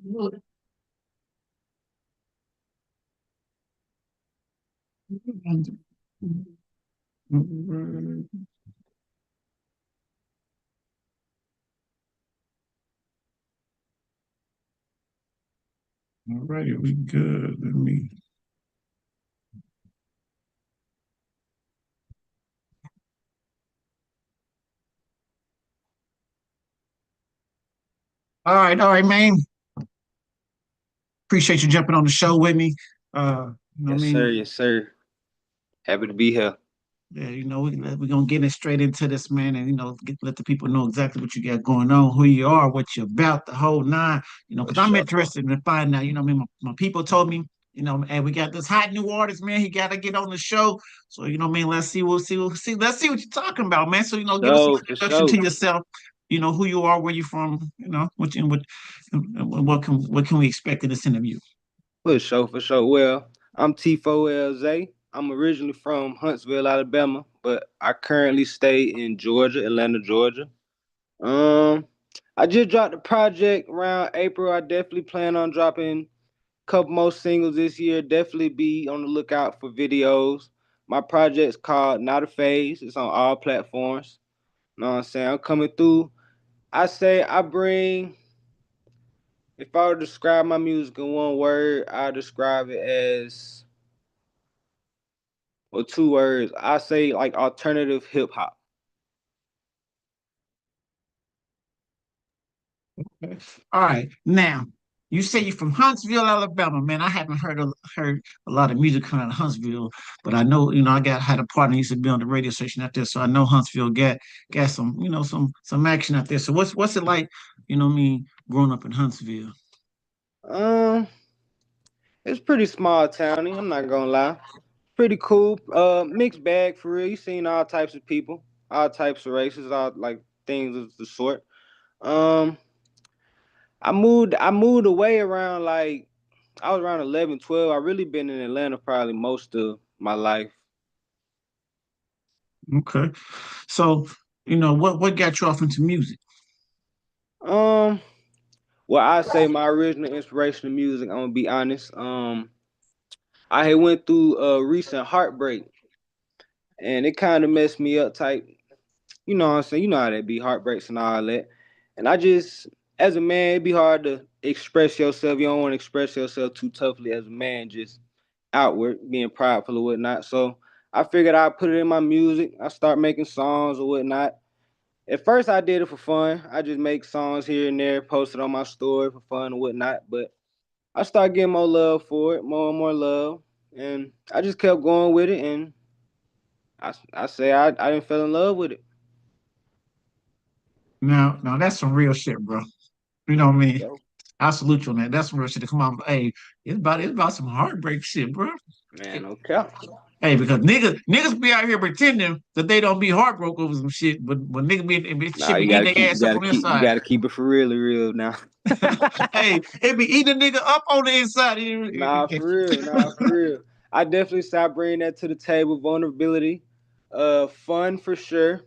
All righty, we good. Let me. All right, man. Appreciate you jumping on the show with me. You know what I Yes, sir. mean? Yes, sir. Happy to be here. Yeah, we're gonna get it straight into this, man, and let the people know exactly what you got going on, who you are, what you're about, the whole nine. For Because I'm sure. interested in finding out. What I mean, my people told me, and we got this hot new artist, man. He got to get on the show. So what I mean, let's see what you're talking about, man. So give us an For introduction to sure. yourself. Who you are, where you're from. What can we expect in this interview? For sure. For sure. Well, I'm T4L Zae. I'm originally from Huntsville, Alabama, but I currently stay in Georgia, Atlanta, Georgia. Um, I just dropped a project around April. I definitely plan on dropping a couple more singles this year. Definitely be on the lookout for videos. My project's called Not a Phase. It's on all platforms. You know what I'm saying? I'm coming through. I say I bring, if I were to describe my music in one word, I describe it as, or two words. I say like alternative hip hop. Okay. All right. Now, you say you're from Huntsville, Alabama. Man, I haven't heard a lot of music coming out of Huntsville, but I know, I had a partner who used to be on the radio station out there, so I know Huntsville got some, some action out there. So what's it like, what I mean, growing up in Huntsville? Um, it's pretty small towny. I'm not gonna lie. Pretty cool. Mixed bag for real. You seen all types of people, all types of races, all like things of the sort. Um, I moved away around like I was around 11, 12. I really been in Atlanta probably most of my life. Okay. So, what got you off into music? Um, well, I say my original inspiration of music. I'm gonna be honest. I had went through a recent heartbreak, and it kind of messed me up. Type, you know what I'm saying? You know how that be heartbreaks and all that. And I just, as a man, it'd be hard to express yourself. You don't want to express yourself too toughly as a man, just outward, being prideful or whatnot. So I figured I'd put it in my music. I start making songs or whatnot. At first, I did it for fun. I just make songs here and there, post it on my story for fun and whatnot. But I started getting more love for it, more and more love, and I just kept going with it. And I say I didn't fell in love with it. Now that's some real shit, bro. You know what I mean? Yo, I salute you on that. That's some real shit. Come on, hey, it's about some heartbreak shit, bro. man, no cap. Hey, because niggas be out here pretending that they don't be heartbroken over some shit, but when niggas be Nah, shit be eating their ass up on the you inside. gotta keep it for really real now. Hey, it be eating a nigga up on the inside. Nah, for real, nah, for real. I definitely start bringing that to the table. Vulnerability, fun for sure.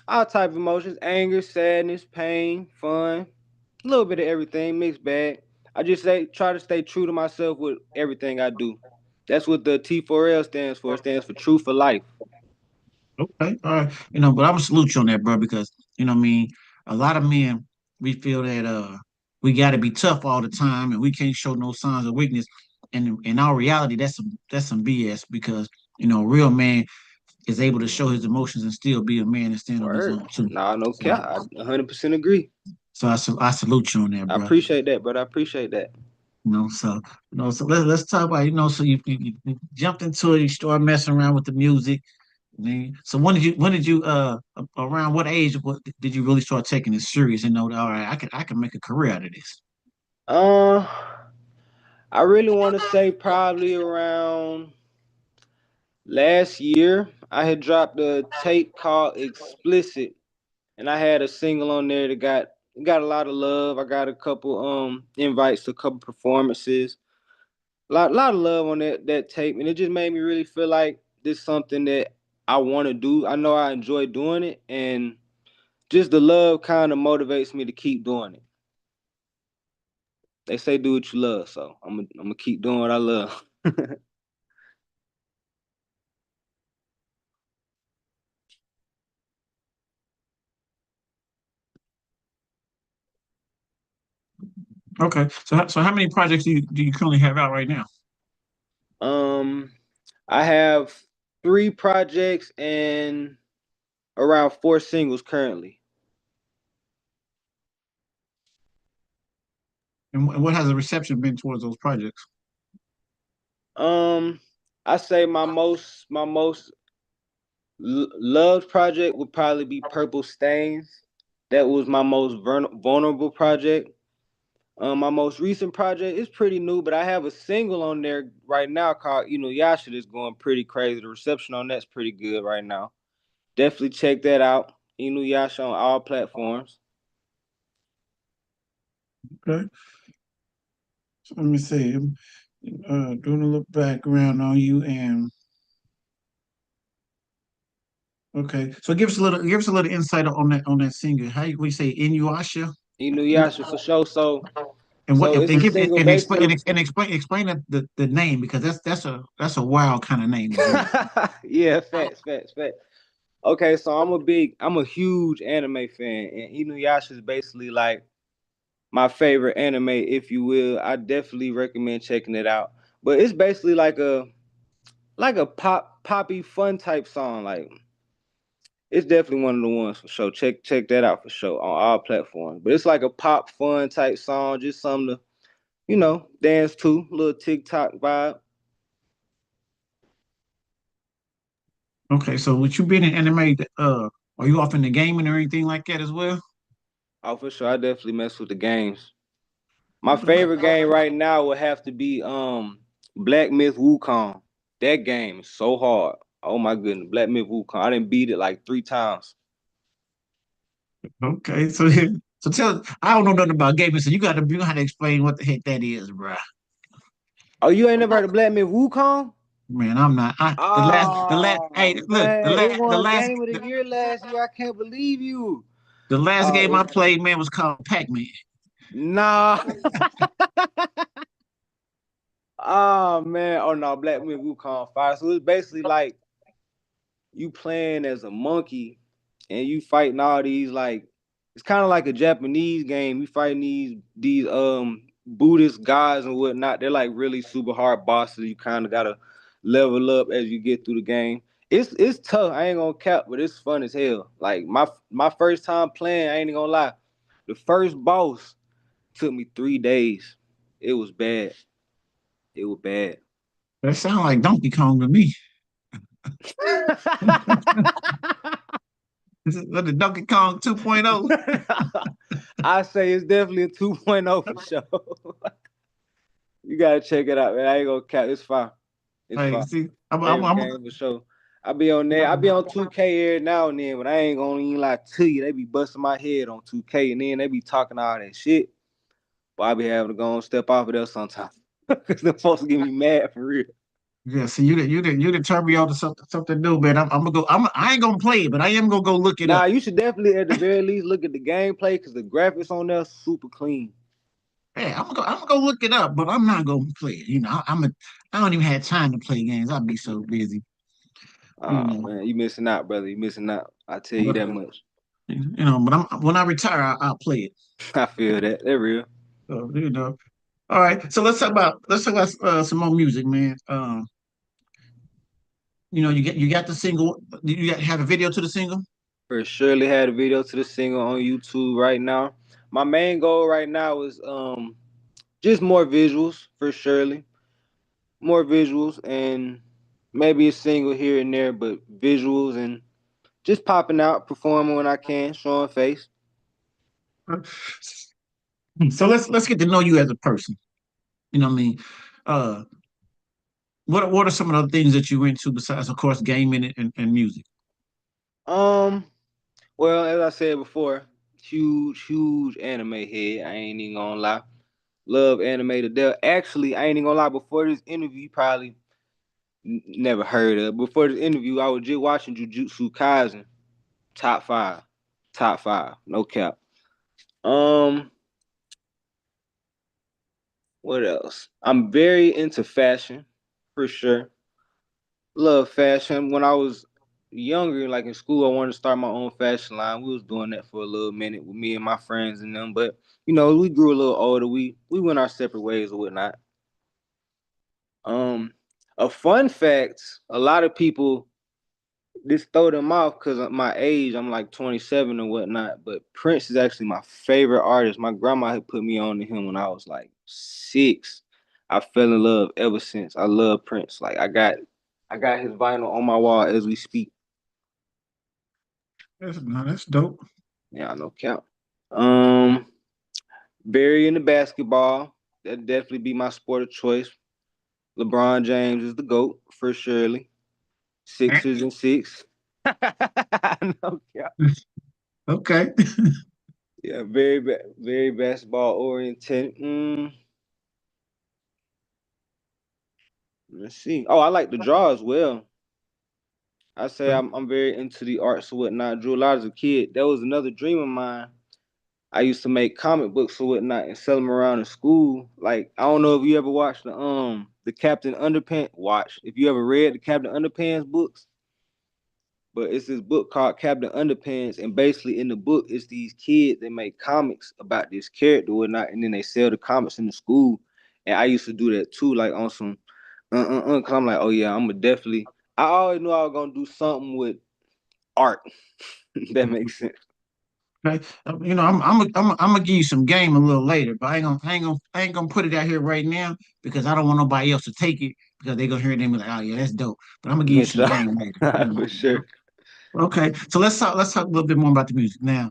All type of emotions: anger, sadness, pain, fun, a little bit of everything, mixed bag. I just say try to stay true to myself with everything I do. That's what the T4L stands for. It stands for True for Life. Okay, all right. But I'm gonna salute you on that, bro, because what I mean, a lot of men we feel that we gotta be tough all the time and we can't show no signs of weakness. And in our reality, that's some BS because a real man is able to show his emotions and still be a man and stand on his Word. own too. Nah, no So, cap. I 100% agree. I salute you on that, I bro. appreciate that, brother. I appreciate that. So let's talk about so you jumped into it, you started messing around with the music. So when did you around what age did you really start taking it serious and know that all right I can make a career out of this? Uh, I really want to say probably around last year. I had dropped a tape called Explicit, and I had a single on there that got a lot of love. I got a couple invites to a couple performances. Lot of love on that tape, and it just made me really feel like this is something that I want to do. I know I enjoy doing it, and just the love kind of motivates me to keep doing it. They say do what you love, so I'm gonna keep doing what I love. Okay. So how many projects do you currently have out right now? um, I have 3 projects and around 4 singles currently. And what has the reception been towards those projects? Um, I say my most loved project would probably be Purple Stains. That was my most vulnerable project. My most recent project is pretty new, but I have a single on there right now called Yasha that's going pretty crazy. The reception on that's pretty good right now. Definitely check that out. Yasha on all platforms. Okay. So let me see. I'm doing a little background on you and okay. So give us a little insight on that singer. How we say Inuyasha? Yasha for sure. So And what so if it's and a give single and explain basically. explain the name because that's a wild kind of name as well. Yeah, facts. Okay, so I'm a huge anime fan, and Inuyasha is basically like my favorite anime, if you will. I definitely recommend checking it out. But it's basically like a poppy fun type song. Like it's definitely one of the ones for sure. Check that out for sure on all platforms. But it's like a pop fun type song, just something to dance to, little TikTok vibe. Okay, so with you being in anime, are you off in the gaming or anything like that as well? Oh, for sure. I definitely mess with the games. My Okay. favorite game right now would have to be Black Myth Wukong. That game is so hard. Oh my goodness, Black Myth Wukong. I didn't beat it like 3 times. Okay, so tell I don't know nothing about gaming, so you gotta explain what the heck that is, bro. Oh, you ain't never heard of Black Myth Wukong? Man, I'm not. The last. Hey, Oh look, man, it won Game of the Year last year. I can't believe you. the last Oh, game I played, man, was called Pac-Man. nah. Oh man. Oh no, Black Myth Wukong fire. So it's basically like you playing as a monkey and you fighting all these like it's kind of like a Japanese game. You fighting these Buddhist gods and whatnot. They're like really super hard bosses. You kind of gotta level up as you get through the game. It's tough. I ain't gonna cap, but it's fun as hell. Like my first time playing, I ain't gonna lie. The first boss took me 3 days. It was bad. It was bad. That sound like Donkey Kong to me. Is it the Donkey Kong 2.0? I say it's definitely a 2.0 for sure. You gotta check it out, man. I ain't gonna cap. It's fine. It's Like, fine. see, Favorite game for sure. I be on there. I be on 2K every now and then, but I ain't gonna even lie to you. They be busting my head on 2K, and then they be talking all that shit. But I be having to go and step off of there sometimes because they're supposed to get me mad for real. yeah. See, you didn't turn me on to something new, man. I'm gonna go. I ain't gonna play it, but I am gonna go look it Nah, up. you should definitely at the very least look at the gameplay because the graphics on there super clean. Hey, I'm gonna go look it up, but I'm not gonna play it. I don't even have time to play games. I'll be so busy. You Oh know, man, you missing out, brother. You missing out. I tell you but that much. but when I retire, I'll play it. I feel that. They're real. So. All right. So let's talk about some more music, man. You got the single. You got have a video to the single. For surely had a video to the single on YouTube right now. My main goal right now is just more visuals for surely. More visuals and maybe a single here and there, but visuals and just popping out, performing when I can, showing face. So let's get to know you as a person. You know what I mean? Uh, what are some of the things that you into besides, of course, gaming and music? Um, well, as I said before, huge anime head. I ain't even gonna lie. Love anime to death. Actually, I ain't even gonna lie. Before this interview, you probably never heard of. Before this interview, I was just watching Jujutsu Kaisen. Top five. Top five. No cap. Um, What else? I'm very into fashion, for sure. Love fashion. When I was younger, like in school, I wanted to start my own fashion line. We was doing that for a little minute with me and my friends and them. But we grew a little older. We went our separate ways or whatnot. Um, a fun fact: a lot of people this throw them off because of my age. I'm like 27 or whatnot. But Prince is actually my favorite artist. My grandma had put me on to him when I was like 6. I fell in love ever since. I love Prince. Like I got his vinyl on my wall as we speak. That's dope. Yeah, no count. Um, Barry in the basketball. That'd definitely be my sport of choice. LeBron James is the GOAT for surely. Sixers and six. No count. Okay. Yeah, very basketball oriented. Let's see. Oh, I like to draw as well. I say I'm very into the arts or whatnot. I drew a lot as a kid. That was another dream of mine. I used to make comic books or whatnot and sell them around the school. Like I don't know if you ever watched the Captain Underpants. Watch if you ever read the Captain Underpants books, but it's this book called Captain Underpants, and basically in the book it's these kids that make comics about this character or whatnot, and then they sell the comics in the school. And I used to do that too, like on some cause I'm like, oh yeah, I'm gonna definitely. I always knew I was gonna do something with art. That makes sense. Okay. I'm gonna give you some game a little later, but I ain't gonna put it out here right now because I don't want nobody else to take it because they're gonna hear it and be like, oh yeah, that's dope. But I'm gonna give you For some sure. game later. You know. For sure. Okay. So let's talk a little bit more about the music now.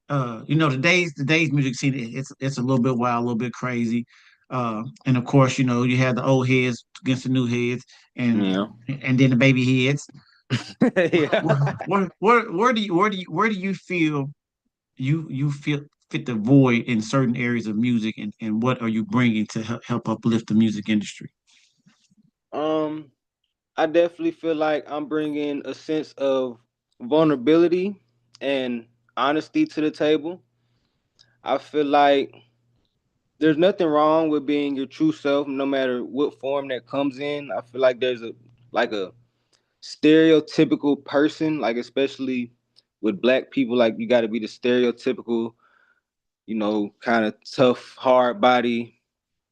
Today's music scene it's a little bit wild, a little bit crazy. And of course, you have the old heads against the new heads and Yeah. and then the baby heads. Yeah. Where do you feel you feel fit the void in certain areas of music and what are you bringing to help uplift the music industry? Um, I definitely feel like I'm bringing a sense of vulnerability and honesty to the table. I feel like there's nothing wrong with being your true self, no matter what form that comes in. I feel like there's a stereotypical person, like especially with black people, like you got to be the stereotypical, kind of tough, hard body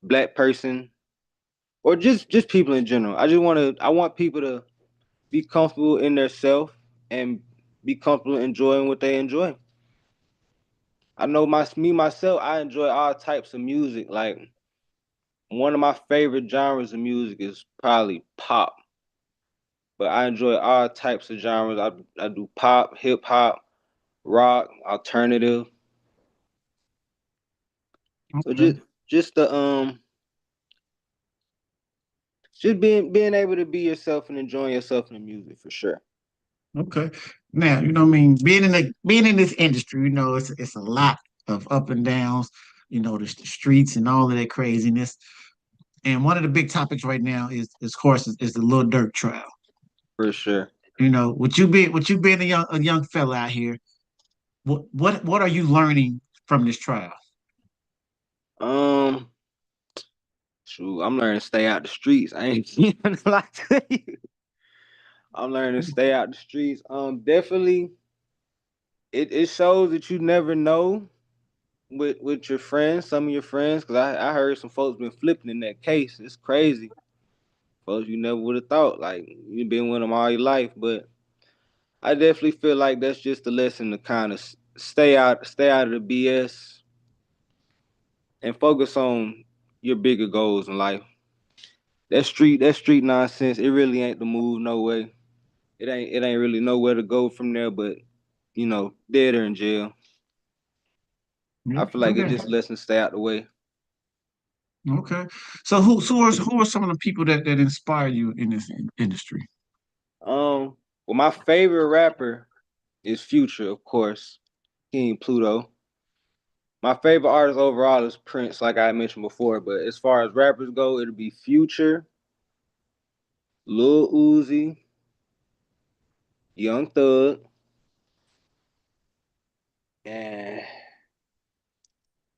black person, or just people in general. I want people to be comfortable in their self and be comfortable enjoying what they enjoy. I know myself, I enjoy all types of music. Like one of my favorite genres of music is probably pop, but I enjoy all types of genres. I do pop, hip hop, rock, alternative. So Okay. just the just being able to be yourself and enjoying yourself in the music for sure. Okay. Now, what I mean, being in this industry, it's a lot of up and downs, the streets and all of that craziness. And one of the big topics right now of course, is the Lil Durk trial. For sure. With you being a young fella out here, what are you learning from this trial? Um, Shoot, I'm learning to stay out the streets. I ain't even lie to you. I'm learning to stay out the streets. Definitely, it shows that you never know with your friends, some of your friends, because I heard some folks been flipping in that case. It's crazy, folks. You never would have thought. Like you've been with them all your life, but I definitely feel like that's just a lesson to kind of stay out of the BS, and focus on your bigger goals in life. That street nonsense, it really ain't the move, no way. It ain't really nowhere to go from there, but dead or in jail. Yeah. I feel like it Okay. just lets them stay out the way. Okay. So who are some of the people that inspire you in this industry? Well, my favorite rapper is Future, of course, King Pluto. My favorite artist overall is Prince, like I mentioned before. But as far as rappers go, it'll be Future, Lil Uzi, Young Thug, and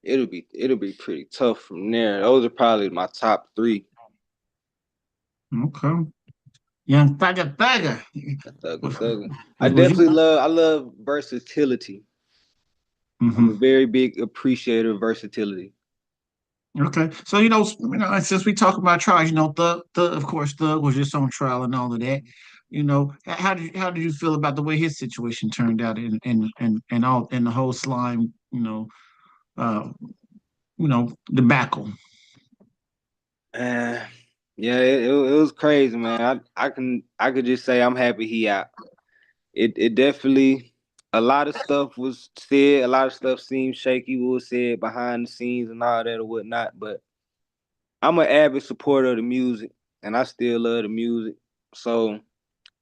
it'll be pretty tough from there. Those are probably my top three. Okay. Young Thugger Thugger. Thugger, thugger. I Was you? definitely love versatility. I'm a Hmm. very big appreciator of versatility. Okay. So since we talk about trials, Thug, of course, Thug was just on trial and all of that. How did you feel about the way his situation turned out and all and the whole slime, uh, debacle? Uh, yeah, it was crazy, man. I could just say I'm happy he out. It definitely a lot of stuff was said, a lot of stuff seemed shaky was said behind the scenes and all that or whatnot. But I'm an avid supporter of the music, and I still love the music. So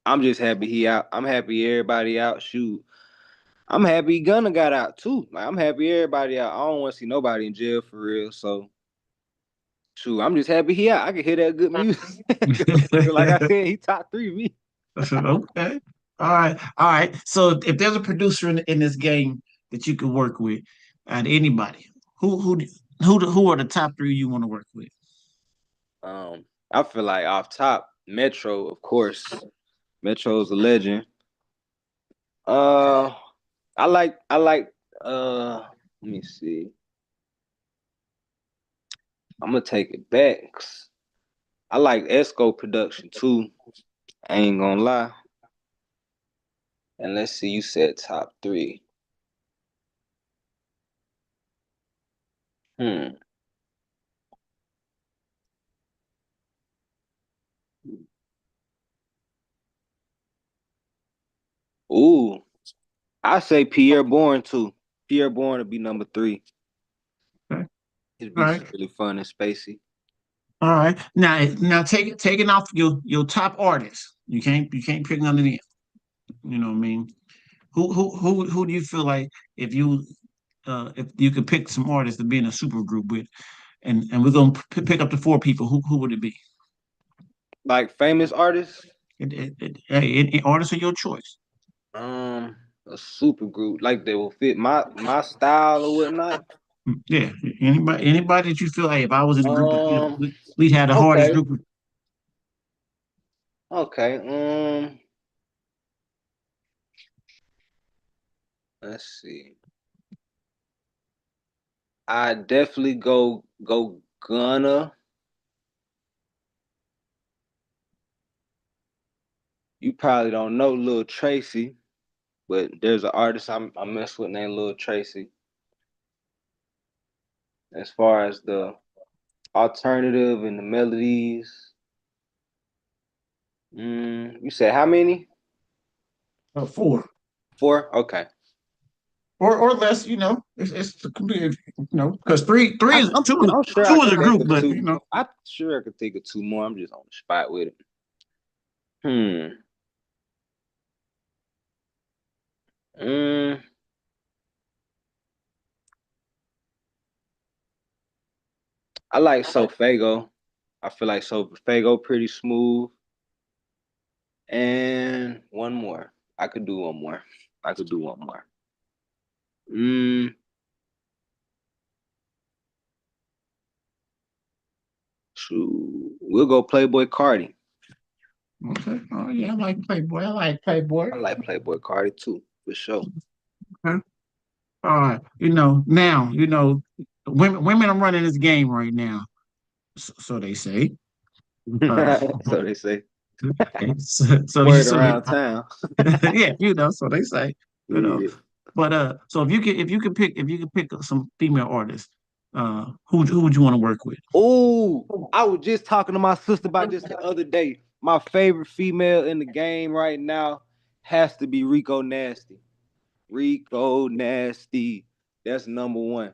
I'm just happy he out. I'm happy everybody out. Shoot, I'm happy Gunna got out too. Like I'm happy everybody out. I don't want to see nobody in jail for real. So shoot, I'm just happy he out. I can hear that good music. 'Cause like I said, he top three me. Okay. All right. All right. So if there's a producer in this game that you could work with, anybody, who are the top three you want to work with? I feel like off top, Metro, of course. Metro's a legend. Uh, I like. Let me see. I'm gonna take it back. 'Cause I like Esco production too. I ain't gonna lie. And let's see, you said top three. Hmm. Ooh, I say Pierre Bourne too. Pierre Bourne would be number three. Okay. His All beats right. is really fun and spacey. All right. Now taking off your top artists. You can't pick none of them. You know what I mean? Who do you feel like if you could pick some artists to be in a super group with, and we're gonna pick up to four people, who would it be? Like famous artists. Hey, artists of your choice. Um, a super group like they will fit my style or whatnot. Yeah, anybody that you feel, hey, if I was in a group, Um, we'd have the hardest okay, group. okay. Let's see. I definitely go Gunna. You probably don't know Lil Tracy, but there's an artist I mess with named Lil Tracy. As far as the alternative and the melodies, you said how many? Four Four. Okay. or less. It's because three I, is I'm two I'm sure I two is could a think group, of but two. I'm sure I could think of two more. I'm just on the spot with it. Hmm. Mm, I like Sofago. I feel like Sofago pretty smooth. And one more. I could do one more. I could do one more. Mm, shoot. We'll go Playboy Cardi. okay. Oh yeah, I like Playboy. I like Playboy. I like Playboy Cardi too, for sure. Okay. All right. Now, women are running this game right now. So they say. Uh, So they say. okay. Word around town. yeah, so they say, you know. Yeah. But so if you could pick some female artists, who would you want to work with? Oh, I was just talking to my sister about this the other day. My favorite female in the game right now has to be Rico Nasty. Rico Nasty. That's number one.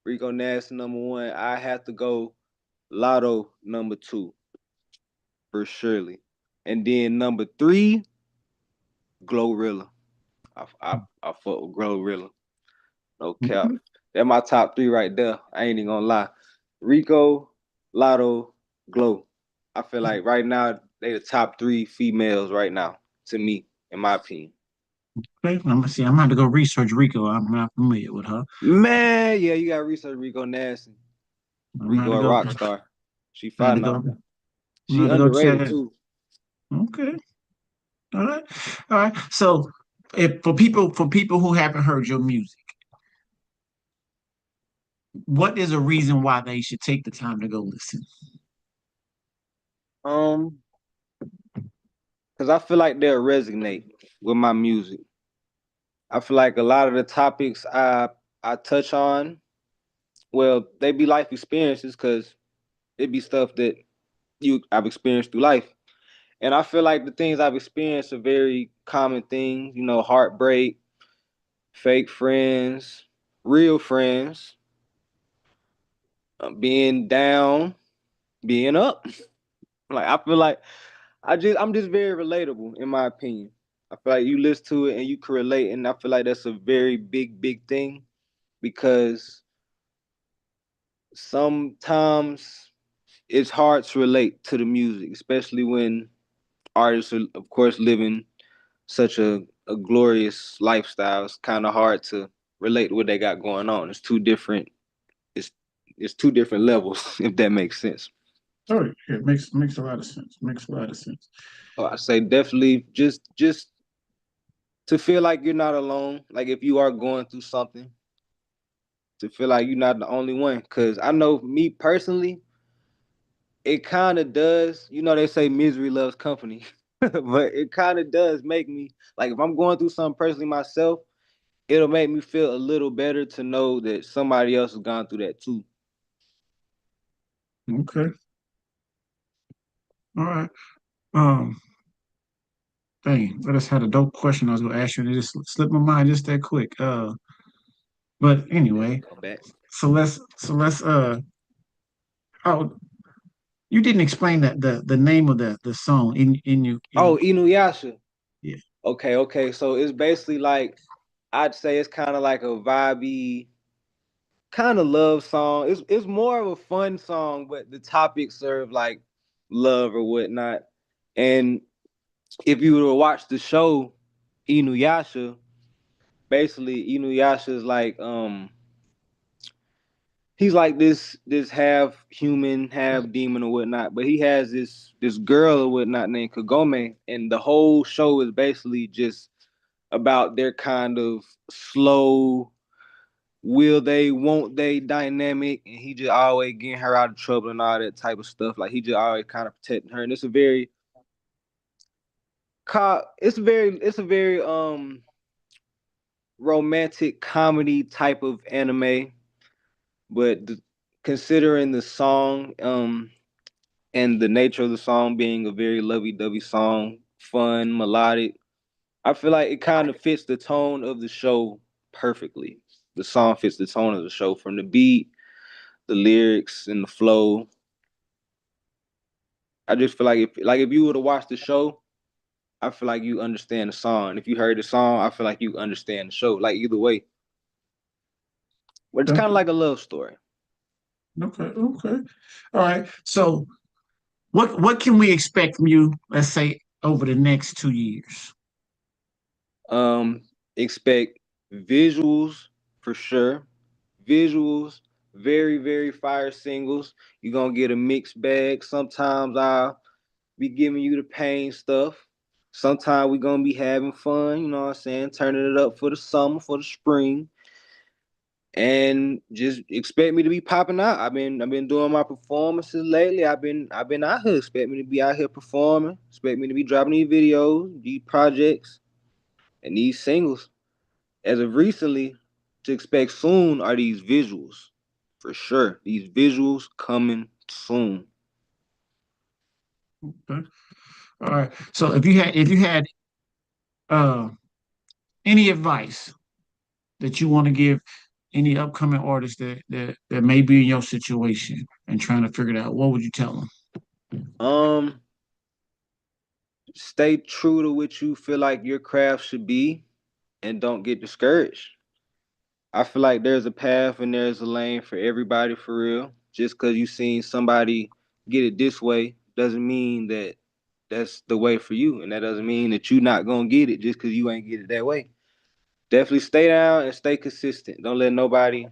Rico Nasty number one. I have to go Lotto number two for surely. And then number three, Glorilla. I fuck with Glorilla. No cap. They're my top three right there. I ain't even gonna lie. Rico, Lotto, Glow. I feel like right now they the top three females right now to me, in my opinion. Okay, I'm gonna see. I'm gonna have to go research Rico. I'm not familiar with her. Man, yeah, you got research Rico Nasty. I'm gonna have Rico to a go. rock star. She I had fine to go. now. I'm gonna She have to go check underrated it. too. Okay. All right. All right. So, if for people who haven't heard your music, what is a reason why they should take the time to go listen? Um, because I feel like they'll resonate with my music. I feel like a lot of the topics I touch on, well, they be life experiences because it be stuff that you I've experienced through life. And I feel like the things I've experienced are very common things, you know, heartbreak, fake friends, real friends, being down, being up. Like I feel like I'm just very relatable in my opinion. I feel like you listen to it and you can relate, and I feel like that's a very big thing because sometimes it's hard to relate to the music, especially when artists are, of course, living such a glorious lifestyle. It's kind of hard to relate to what they got going on. It's two different. It's it's two different levels, if that makes sense. Oh, yeah, it makes a lot of sense. Makes a lot of sense. So I say definitely just to feel like you're not alone. Like if you are going through something, to feel like you're not the only one. Cause I know me personally, it kind of does. You know, they say misery loves company, but it kind of does make me like if I'm going through something personally myself, it'll make me feel a little better to know that somebody else has gone through that too. Okay. All right. Um, dang, I just had a dope question I was gonna ask you, and it just slipped my mind just that quick. But Let it anyway, come back. so let's oh, you didn't explain that the name of the song in you in Oh, Inuyasha. yeah. Okay. So it's basically like I'd say it's kind of like a vibey kind of love song. It's more of a fun song, but the topics serve like love or whatnot. And if you were to watch the show Inuyasha, basically Inuyasha is like he's like this half human, half demon or whatnot, but he has this girl or whatnot named Kagome, and the whole show is basically just about their kind of slow will they, won't they dynamic, and he just always getting her out of trouble and all that type of stuff. Like he just always kind of protecting her, and it's a very romantic comedy type of anime, but considering the song and the nature of the song being a very lovey-dovey song, fun, melodic, I feel like it kind of fits the tone of the show perfectly. The song fits the tone of the show from the beat, the lyrics, and the flow. I just feel like if you were to watch the show, I feel like you understand the song. If you heard the song, I feel like you understand the show. Like either way, but it's Okay. kind of like a love story. Okay. Okay. All right. So what can we expect from you, let's say, over the next 2 years? Um, expect visuals for sure. Visuals, very fire singles. You're gonna get a mixed bag. Sometimes I'll be giving you the pain stuff. Sometimes we're gonna be having fun, you know what I'm saying? Turning it up for the summer, for the spring. And just expect me to be popping out. I've been doing my performances lately. I've been out here. Expect me to be out here performing. Expect me to be dropping these videos, these projects, and these singles. As of recently, to expect soon are these visuals. For sure. These visuals coming soon. Okay. All right. So if you had uh any advice that you want to give any upcoming artists that may be in your situation and trying to figure it out, what would you tell them? Um, Stay true to what you feel like your craft should be and don't get discouraged. I feel like there's a path and there's a lane for everybody for real. Just because you seen somebody get it this way doesn't mean that that's the way for you, and that doesn't mean that you not gonna get it just because you ain't get it that way. Definitely stay down and stay consistent. Don't let nobody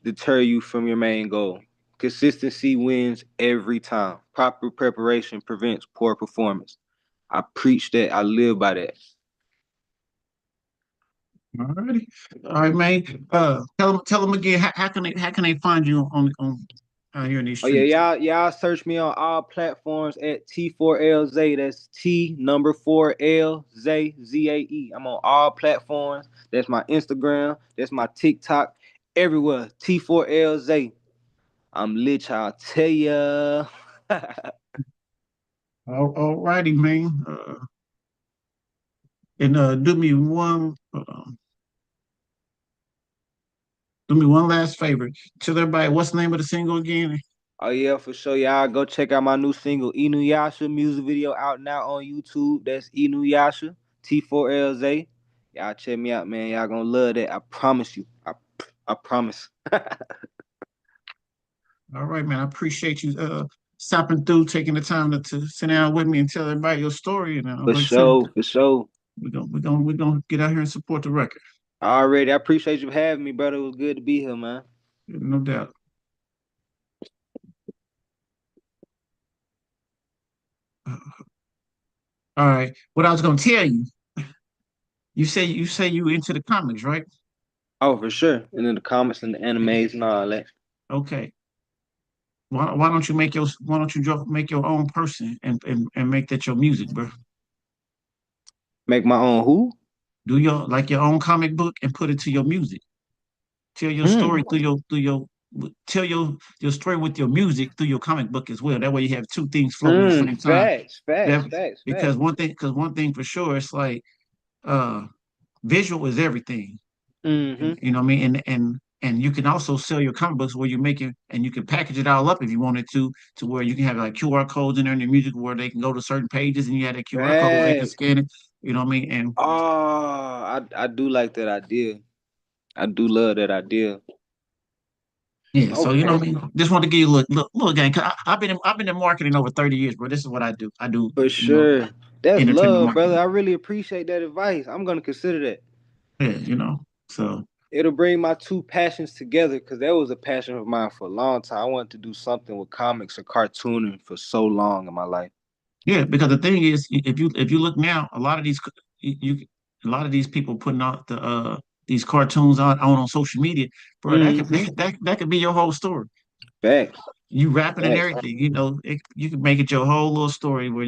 deter you from your main goal. Consistency wins every time. Proper preparation prevents poor performance. I preach that. I live by that. All righty. All right, man. Tell them again. How can they find you on out here in these Oh yeah, streets? y'all search me on all platforms at T4L Zae. That's T number 4L Zae Zae. I'm on all platforms. That's my Instagram. That's my TikTok. Everywhere. T4L Zae. I'm lit, y'all. Tell ya. All righty, man. And do me one last favor. Tell everybody what's the name of the single again. Oh yeah, for sure. Y'all go check out my new single, Inuyasha music video out now on YouTube. That's Inuyasha, T4L Zae. Y'all check me out, man. Y'all gonna love that. I promise you. I promise. All right, man. I appreciate you stopping through, taking the time to sit down with me and tell everybody your story. And For like I said, sure, for sure. we're gonna get out here and support the record. Already, I appreciate you having me, brother. It was good to be here, man. No doubt. All right. What I was gonna tell you, you say you into the comics, right? Oh, for sure. And then the comments and the animes and all that. Okay. Why don't you make your own person and make that your music, bro? Make my own who? Do your own comic book and put it to your music. Tell your Hmm. story through your tell your story with your music through your comic book as well. That way you have two things floating at the same time. Facts, facts, That facts, because facts. one thing for sure, it's like uh visual is everything. Mm-hmm. And you know what I mean? And you can also sell your comic books where you make it and you can package it all up if you wanted to where you can have like QR codes in there in your music where they can go to certain pages and you have a QR code where they can Facts. scan it. You know what I mean? And Oh, I do like that idea. I do love that idea. yeah, so you know Okay, what I mean. Just want to give you a little game. I've been in marketing over 30 years, bro. This is what I do. I do for sure. That's entertainment love, brother. marketing. I really appreciate that advice. I'm gonna consider that. Yeah, So It'll bring my two passions together because that was a passion of mine for a long time. I wanted to do something with comics or cartooning for so long in my life. yeah, because the thing is, if you look now, a lot of these a lot of these people putting out these cartoons on social media, bro. That could Mm-hmm. that could be your whole story. Facts. You rapping and Facts. everything, you can make it your whole little story where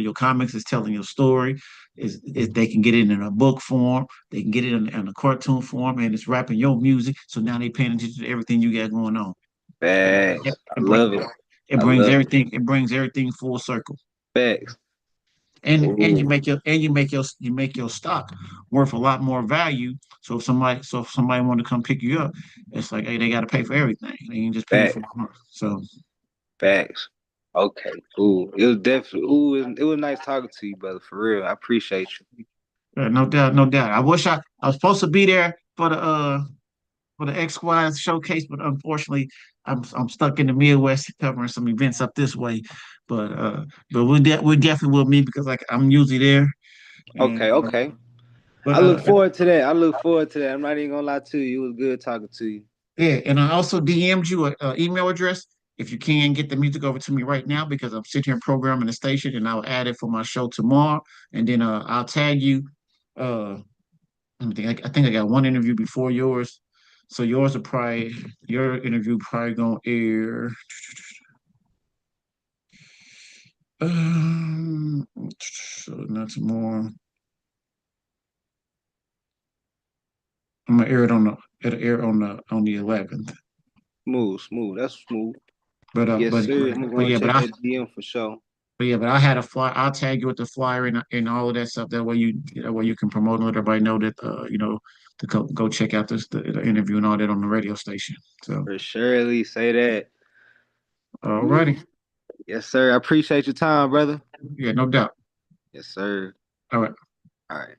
your comics is telling your story. Is they can get it in a book form, they can get it in a cartoon form, and it's rapping your music. So now they paying attention to everything you got going on. Facts. I love it. I love it. It brings everything full circle. Facts. And Ooh, you make your stock worth a lot more value. So if somebody want to come pick you up, it's like hey, they got to pay for everything. They ain't just pay for facts. it. So Facts. Okay, cool. It was definitely it was nice talking to you, brother. For real. I appreciate you. no doubt, no doubt. I was supposed to be there for the X Y showcase, but unfortunately I'm stuck in the Midwest covering some events up this way. But we definitely will meet because like I'm usually there. And Okay, okay. but I look forward to that. I look forward to that. I'm not even gonna lie to you. It was good talking to you. Yeah, and I also DM'd you a email address. If you can get the music over to me right now, because I'm sitting here programming the station, and I'll add it for my show tomorrow, and then I'll tag you. Uh, Let me think. I think I got one interview before yours, so your interview probably gonna air. So not tomorrow. I'm gonna air it on the it'll air on the 11th. Smooth, smooth. That's smooth. But Yes, sir. I'm but gonna yeah, check that DM for sure. but I had a fly. I'll tag you with the flyer and all of that stuff. That way you can promote and let everybody know that to go check out the interview and all that on the radio station. So, For surely say that. alrighty, Ooh. Yes, sir. I appreciate your time, brother. yeah, no doubt. Yes, sir. All right. All right.